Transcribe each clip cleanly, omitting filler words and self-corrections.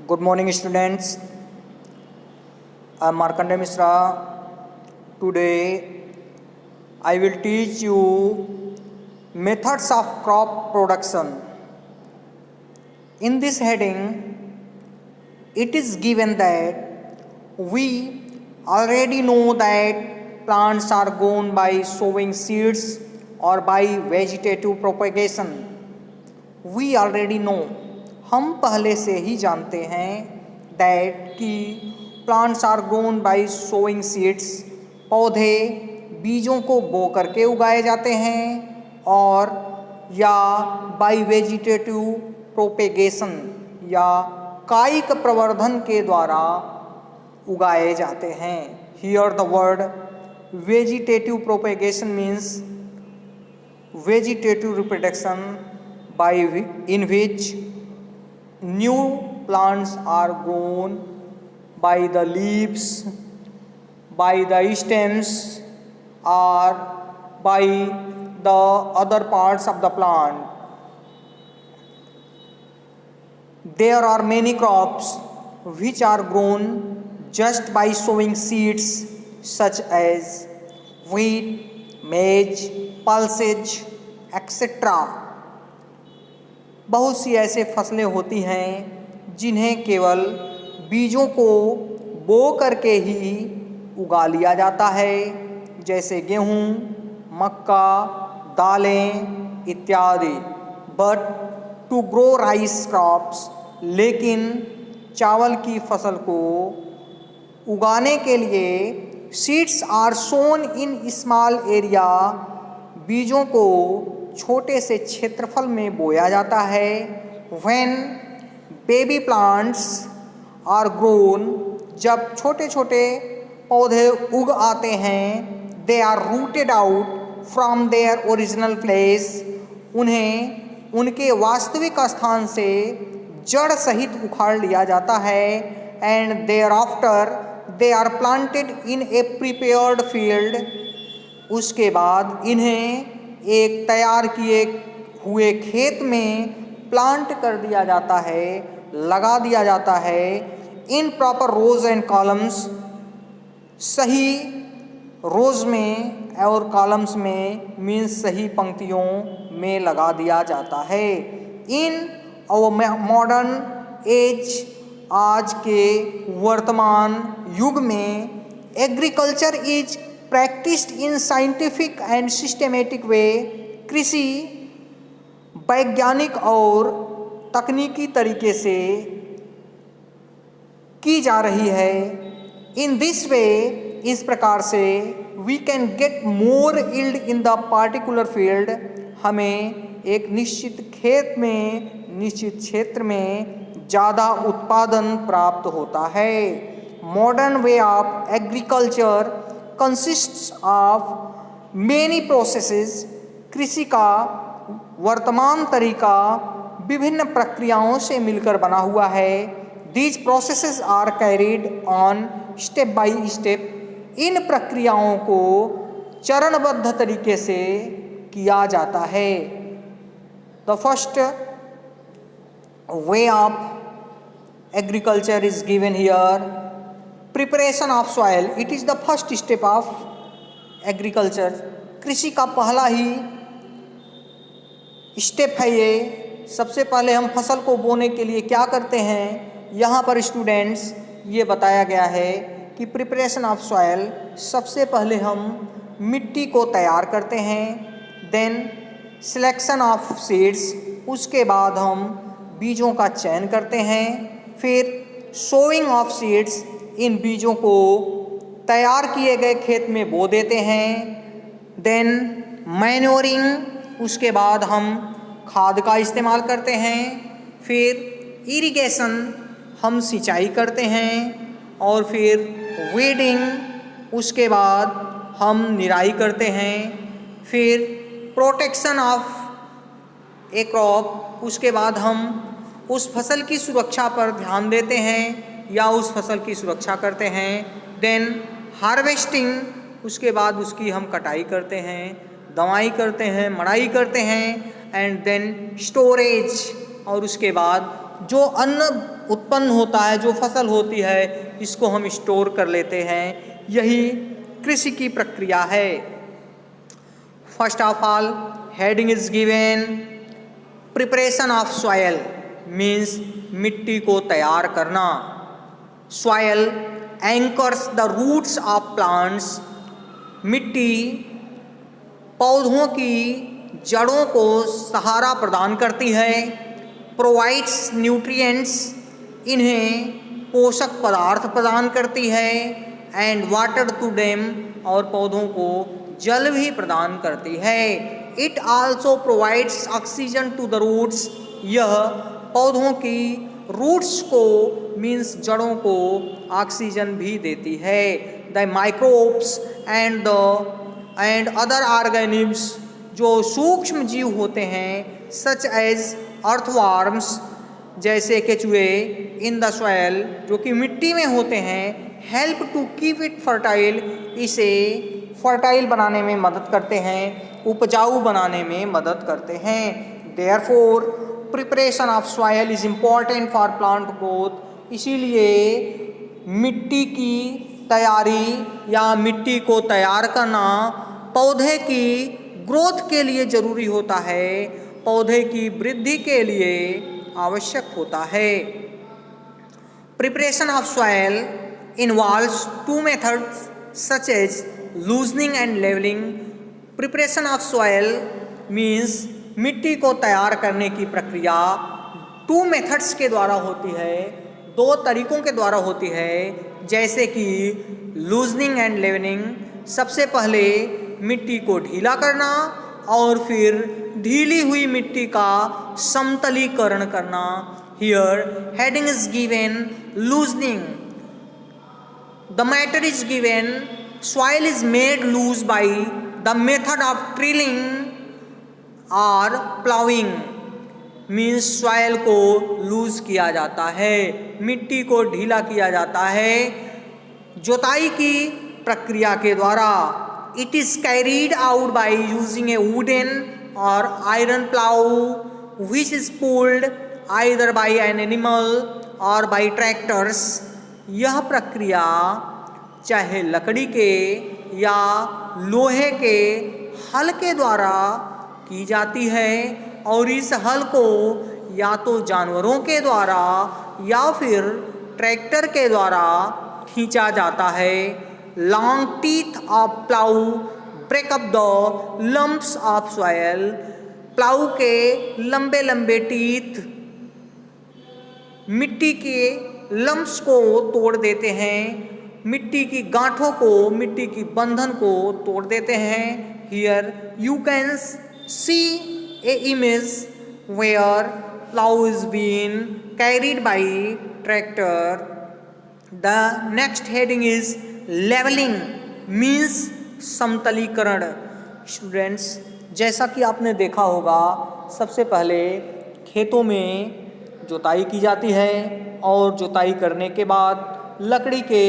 Good morning, students. I am Markandeya Mishra. Today, I will teach you methods of crop production. In this heading, it is given that we already know that plants are grown by sowing seeds or by vegetative propagation. We already know, हम पहले से ही जानते हैं that कि plants are grown by sowing seeds, पौधे बीजों को बो करके उगाए जाते हैं और या by vegetative propagation या कायिक प्रवर्धन के द्वारा उगाए जाते हैं. Here the word vegetative propagation means vegetative reproduction by in which new plants are grown by the leaves, by the stems, or by the other parts of the plant. There are many crops which are grown just by sowing seeds, such as wheat, maize, pulses, etc. बहुत सी ऐसे फसलें होती हैं जिन्हें केवल बीजों को बो करके ही उगा लिया जाता है, जैसे गेहूँ, मक्का, दालें इत्यादि. But to grow rice crops, लेकिन चावल की फसल को उगाने के लिए seeds are sown in small area, बीजों को छोटे से क्षेत्रफल में बोया जाता है. When baby plants are grown, जब छोटे छोटे पौधे उग आते हैं, they are rooted out from their original place, उन्हें उनके वास्तविक स्थान से जड़ सहित उखाड़ लिया जाता है. And thereafter they are planted in a prepared field, उसके बाद इन्हें एक तैयार किए हुए खेत में प्लांट कर दिया जाता है, लगा दिया जाता है. In proper rows and columns, सही रोज में और कॉलम्स में मीन्स सही पंक्तियों में लगा दिया जाता है. इन आवर मॉडर्न एज, आज के वर्तमान युग में agriculture is practiced in scientific and systematic way, कृषि वैज्ञानिक और तकनीकी तरीके से की जा रही है. In this way, इस प्रकार से we can get more yield in the particular field, हमें एक निश्चित खेत में, निश्चित क्षेत्र में ज़्यादा उत्पादन प्राप्त होता है. Modern way of agriculture consists of many processes, कृषि का वर्तमान तरीका विभिन्न प्रक्रियाओं से मिलकर बना हुआ है. These processes are carried on step by step, इन प्रक्रियाओं को चरणबद्ध तरीके से किया जाता है. The first way of agriculture is given here. Preparation of soil, it is the first step of agriculture. कृषि का पहला ही स्टेप है ये. सबसे पहले हम फसल को बोने के लिए क्या करते हैं, यहाँ पर स्टूडेंट्स ये बताया गया है कि प्रिपरेशन ऑफ सॉयल, सबसे पहले हम मिट्टी को तैयार करते हैं. देन सिलेक्शन ऑफ सीड्स, उसके बाद हम बीजों का चयन करते हैं. फिर सोइंग ऑफ सीड्स, इन बीजों को तैयार किए गए खेत में बो देते हैं. देन मैन्योरिंग, उसके बाद हम खाद का इस्तेमाल करते हैं. फिर इरिगेशन, हम सिंचाई करते हैं. और फिर वीडिंग, उसके बाद हम निराई करते हैं. फिर प्रोटेक्शन ऑफ ए क्रॉप, उसके बाद हम उस फसल की सुरक्षा पर ध्यान देते हैं या उस फसल की सुरक्षा करते हैं. देन हार्वेस्टिंग, उसके बाद उसकी हम कटाई करते हैं, दवाई करते हैं, मड़ाई करते हैं. एंड देन स्टोरेज, और उसके बाद जो अन्न उत्पन्न होता है, जो फसल होती है, इसको हम स्टोर कर लेते हैं। यही कृषि की प्रक्रिया है। First of all heading is given preparation of soil means मिट्टी को तैयार करना। Soil anchors the roots of plants, मिट्टी पौधों की जड़ों को सहारा प्रदान करती है। प्रोवाइड्स न्यूट्रिएंट्स, इन्हें पोषक पदार्थ प्रदान करती है। एंड वाटर टू देम, और पौधों को जल भी प्रदान करती है। It also provides oxygen to the roots, यह पौधों की रूट्स को मीन्स जड़ों को ऑक्सीजन भी देती है। The microbes and other organisms, जो सूक्ष्म जीव होते हैं, सच एज अर्थवर्म्स, जैसे केचुए, इन द सॉयल, जो कि मिट्टी में होते हैं, help to keep it fertile, इसे फर्टाइल बनाने में मदद करते हैं, उपजाऊ बनाने में मदद करते हैं। Therefore preparation of soil is important for plant growth, इसीलिए मिट्टी की तैयारी या मिट्टी को तैयार करना पौधे की ग्रोथ के लिए ज़रूरी होता है, पौधे की वृद्धि के लिए आवश्यक होता है। Preparation of soil involves two methods such as loosening and levelling. Preparation of soil means मिट्टी को तैयार करने की प्रक्रिया टू मेथड्स के द्वारा होती है, दो तरीकों के द्वारा होती है, जैसे कि लूजनिंग एंड लेवलिंग। सबसे पहले मिट्टी को ढीला करना और फिर ढीली हुई मिट्टी का समतलीकरण करना। Here heading is given loosening, the matter is given soil is made loose by the method of drilling और प्लाउइंग, मीन्स सॉयल को लूज किया जाता है, मिट्टी को ढीला किया जाता है जोताई की प्रक्रिया के द्वारा। It is carried out by using a wooden or iron plough which is pulled either by an animal or by tractors. यह प्रक्रिया चाहे लकड़ी के या लोहे के हल के द्वारा की जाती है और इस हल को या तो जानवरों के द्वारा या फिर ट्रैक्टर के द्वारा खींचा जाता है। Long teeth of plough break up the lumps of soil, plough के लंबे लंबे टीथ मिट्टी के लम्प्स को तोड़ देते हैं, मिट्टी की गांठों को, मिट्टी की बंधन को तोड़ देते हैं। Here you can see a image where plough is been carried by tractor. The next heading is levelling means समतलीकरण। स्टूडेंट्स, जैसा कि आपने देखा होगा, सबसे पहले खेतों में जुताई की जाती है और जुताई करने के बाद लकड़ी के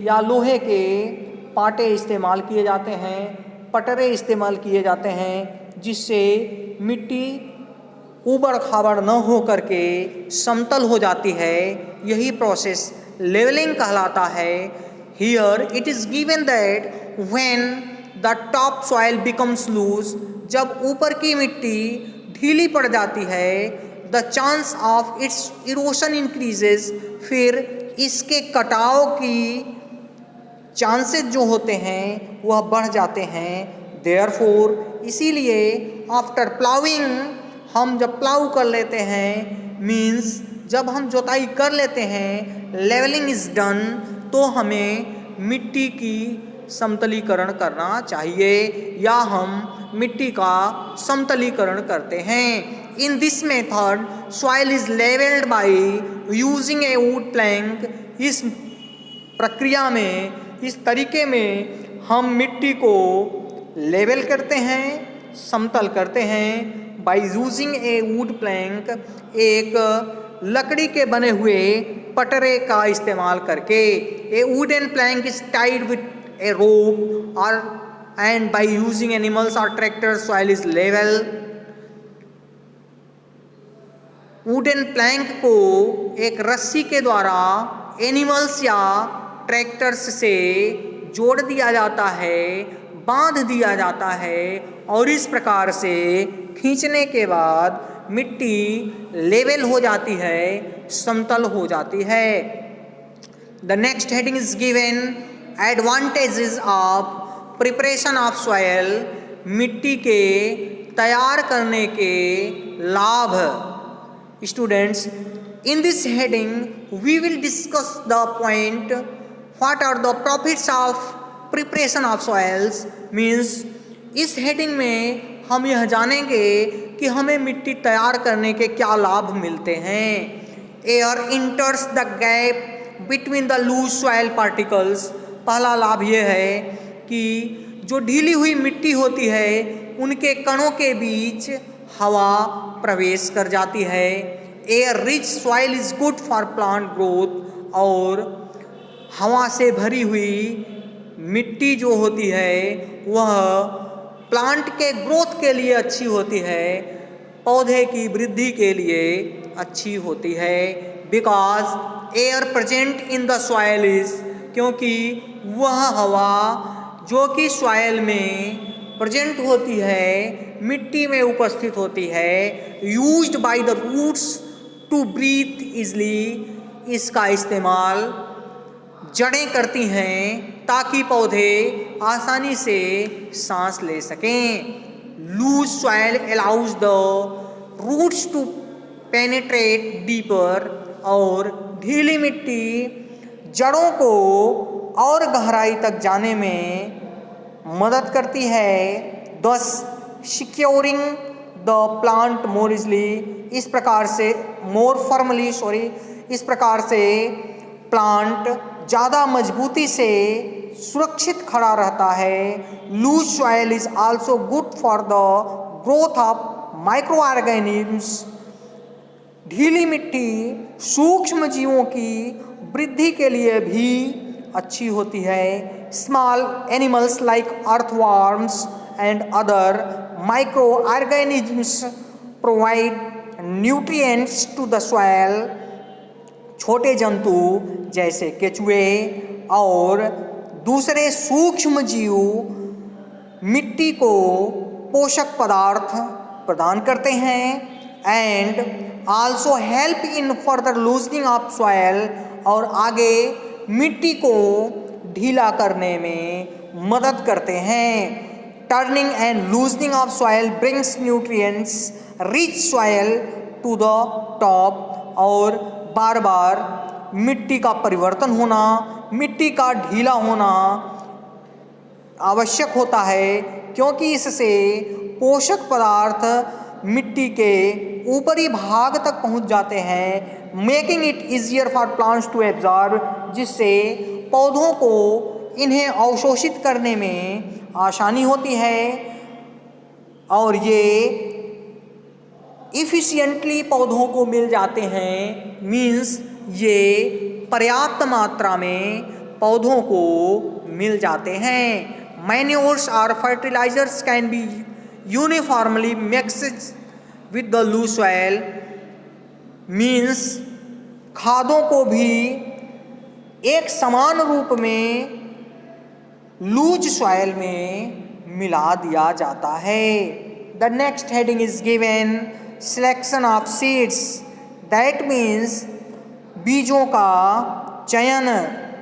या लोहे के पाटे इस्तेमाल किए जाते हैं, पटरे इस्तेमाल किए जाते हैं, जिससे मिट्टी ऊबड़ खाबड़ न हो करके समतल हो जाती है। यही प्रोसेस लेवलिंग कहलाता है। Here it is given that when the top soil becomes loose, जब ऊपर की मिट्टी ढीली पड़ जाती है, the chance of its erosion increases, फिर इसके कटाव की चांसेस जो होते हैं वह बढ़ जाते हैं। देयरफॉर, इसीलिए आफ्टर प्लाउइंग, हम जब प्लाउ कर लेते हैं, मीन्स जब हम जुताई कर लेते हैं, लेवलिंग इज डन, तो हमें मिट्टी की समतलीकरण करना चाहिए या हम मिट्टी का समतलीकरण करते हैं। In this method soil is levelled by using a wood plank. इस प्रक्रिया में, इस तरीके में हम मिट्टी को लेवल करते हैं, समतल करते हैं by using a wood plank, एक लकड़ी के बने हुए पटरे का इस्तेमाल करके। A wooden plank is tied with a rope और and by using animals or tractor soil is level. Wooden plank को एक रस्सी के द्वारा एनिमल्स या ट्रैक्टर्स से जोड़ दिया जाता है, बांध दिया जाता है और इस प्रकार से खींचने के बाद मिट्टी लेवल हो जाती है, समतल हो जाती है। The next heading is given advantages of preparation of soil, मिट्टी के तैयार करने के लाभ। Students, in this heading we will discuss the point what are the profits of preparation of soils, means इस हेडिंग में हम यह जानेंगे कि हमें मिट्टी तैयार करने के क्या लाभ मिलते हैं। Air enters the gap between the loose soil particles, पहला लाभ यह है कि जो ढीली हुई मिट्टी होती है उनके कणों के बीच हवा प्रवेश कर जाती है। Air rich soil is good for plant growth, और हवा से भरी हुई मिट्टी जो होती है वह प्लांट के ग्रोथ के लिए अच्छी होती है, पौधे की वृद्धि के लिए अच्छी होती है। Because air present in the soil is, क्योंकि वह हवा जो कि सॉइल में प्रेजेंट होती है, मिट्टी में उपस्थित होती है, used by the roots to breathe easily, इसका इस्तेमाल जड़ें करती हैं ताकि पौधे आसानी से सांस ले सकें। Loose soil allows the roots to penetrate deeper, और ढीली मिट्टी जड़ों को और गहराई तक जाने में मदद करती है। दस securing the plant more easily, इस प्रकार से मोर फर्मली इस प्रकार से प्लांट ज़्यादा मजबूती से सुरक्षित खड़ा रहता है। Loose soil is also good for the growth of microorganisms, ढीली मिट्टी सूक्ष्म जीवों की वृद्धि के लिए भी अच्छी होती है। Small animals like earthworms and other microorganisms provide nutrients to the soil, छोटे जंतु जैसे केचुए और दूसरे सूक्ष्म जीव मिट्टी को पोषक पदार्थ प्रदान करते हैं। And also help in further loosening of soil, और आगे मिट्टी को ढीला करने में मदद करते हैं। Turning and loosening of soil brings nutrients rich soil to the top, और बार बार मिट्टी का परिवर्तन होना, मिट्टी का ढीला होना आवश्यक होता है, क्योंकि इससे पोषक पदार्थ मिट्टी के ऊपरी भाग तक पहुंच जाते हैं, making it easier for plants to absorb, जिससे पौधों को इन्हें अवशोषित करने में आसानी होती है और ये इफ़िशियंटली पौधों को मिल जाते हैं। मीन्स ये पर्याप्त मात्रा में पौधों को मिल जाते हैं। मैन्योर्स और fertilisers can be uniformly mixed with the loose soil, means खादों को भी एक समान रूप में लूज सॉइल में मिला दिया जाता है। The next heading is given selection of seeds, that means बीजों का चयन।